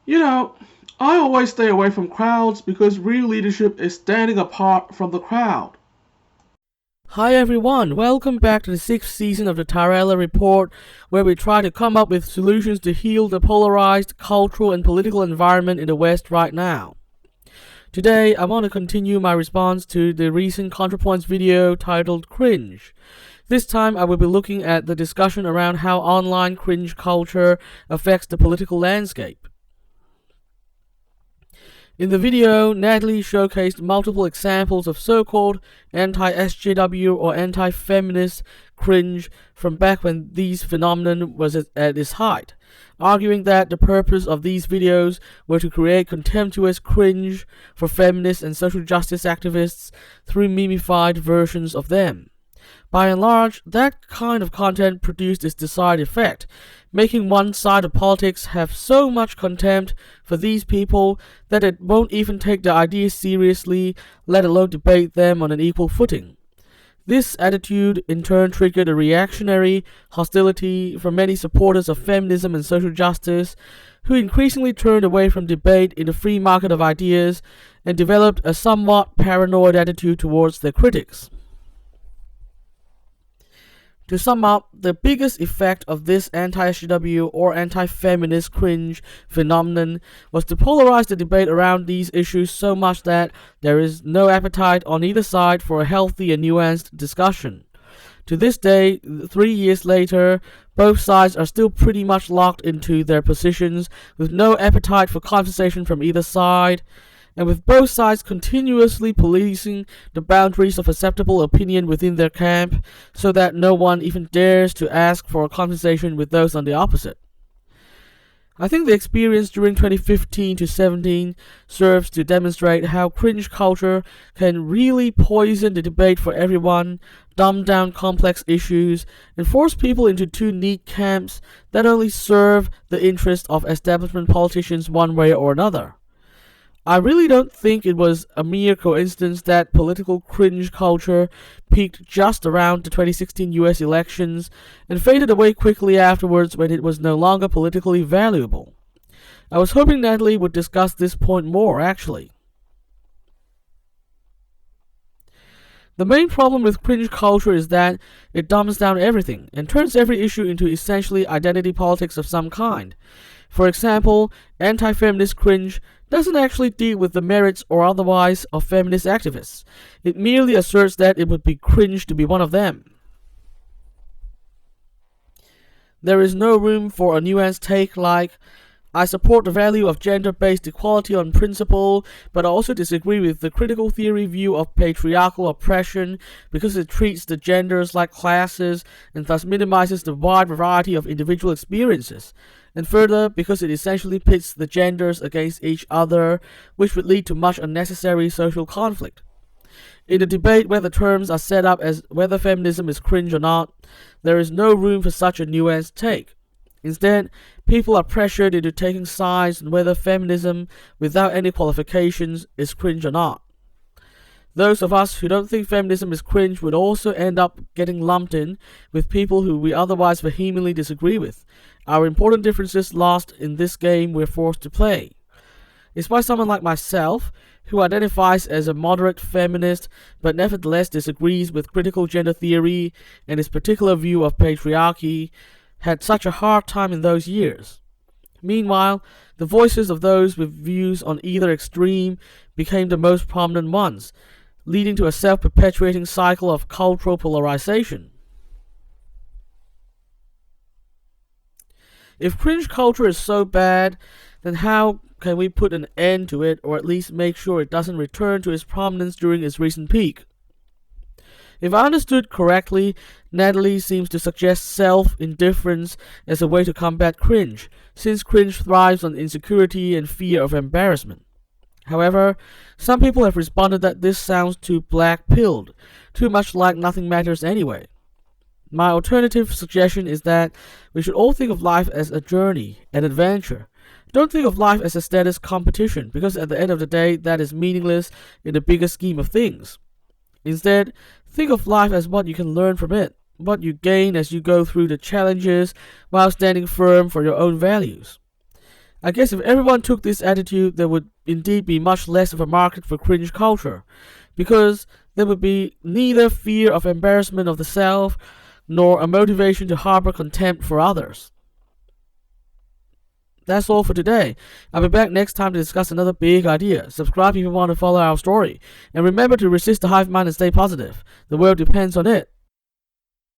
You know, I always stay away from crowds because real leadership is standing apart from the crowd. Hi everyone, welcome back to the 6th season of the TaraElla Report, where we try to come up with solutions to heal the polarized cultural and political environment in the West right now. Today, I want to continue my response to the recent ContraPoints video titled Cringe. This time, I will be looking at the discussion around how online cringe culture affects the political landscape. In the video, Natalie showcased multiple examples of so-called anti-sjw or anti-feminist cringe from back when these phenomenon was at its height, arguing that the purpose of these videos were to create contemptuous cringe for feminists and social justice activists through memified versions of them. By and large, that kind of content produced its desired effect, making one side of politics have so much contempt for these people that it won't even take their ideas seriously, let alone debate them on an equal footing. This attitude in turn triggered a reactionary hostility from many supporters of feminism and social justice, who increasingly turned away from debate in the free market of ideas and developed a somewhat paranoid attitude towards their critics. To sum up, the biggest effect of this anti-sjw or anti-feminist cringe phenomenon was to polarize the debate around these issues so much that there is no appetite on either side for a healthy and nuanced discussion. To this day, 3 years later, both sides are still pretty much locked into their positions, with no appetite for conversation from either side, and with both sides continuously policing the boundaries of acceptable opinion within their camp, so that no one even dares to ask for a conversation with those on the opposite. I think the experience during 2015 to 17 serves to demonstrate how cringe culture can really poison the debate for everyone, dumb down complex issues, and force people into two neat camps that only serve the interests of establishment politicians one way or another. I really don't think it was a mere coincidence that political cringe culture peaked just around the 2016 US elections and faded away quickly afterwards when it was no longer politically valuable. I was hoping Natalie would discuss this point more, actually. The main problem with cringe culture is that it dumbs down everything and turns every issue into essentially identity politics of some kind. For example, anti-feminist cringe doesn't actually deal with the merits or otherwise of feminist activists. It merely asserts that it would be cringe to be one of them. There is no room for a nuanced take like, I support the value of gender-based equality on principle, but I also disagree with the critical theory view of patriarchal oppression because it treats the genders like classes and thus minimizes the wide variety of individual experiences. And further, because it essentially pits the genders against each other, which would lead to much unnecessary social conflict. In a debate where the terms are set up as whether feminism is cringe or not, there is no room for such a nuanced take. Instead, people are pressured into taking sides on whether feminism, without any qualifications, is cringe or not. Those of us who don't think feminism is cringe would also end up getting lumped in with people who we otherwise vehemently disagree with. Our important differences lost in this game we're forced to play. It's by someone like myself, who identifies as a moderate feminist but nevertheless disagrees with critical gender theory and his particular view of patriarchy, had such a hard time in those years. Meanwhile, the voices of those with views on either extreme became the most prominent ones, leading to a self-perpetuating cycle of cultural polarization. If cringe culture is so bad, then how can we put an end to it, or at least make sure it doesn't return to its prominence during its recent peak? If I understood correctly, Natalie seems to suggest self-indifference as a way to combat cringe, since cringe thrives on insecurity and fear of embarrassment. However, some people have responded that this sounds too black-pilled, too much like nothing matters anyway. My alternative suggestion is that we should all think of life as a journey, an adventure. Don't think of life as a status competition, because at the end of the day, that is meaningless in the bigger scheme of things. Instead, think of life as what you can learn from it, what you gain as you go through the challenges while standing firm for your own values. I guess if everyone took this attitude, there would indeed be much less of a market for cringe culture, because there would be neither fear of embarrassment of the self, nor a motivation to harbor contempt for others. That's all for today. I'll be back next time to discuss another big idea. Subscribe if you want to follow our story. And remember to resist the hive mind and stay positive. The world depends on it.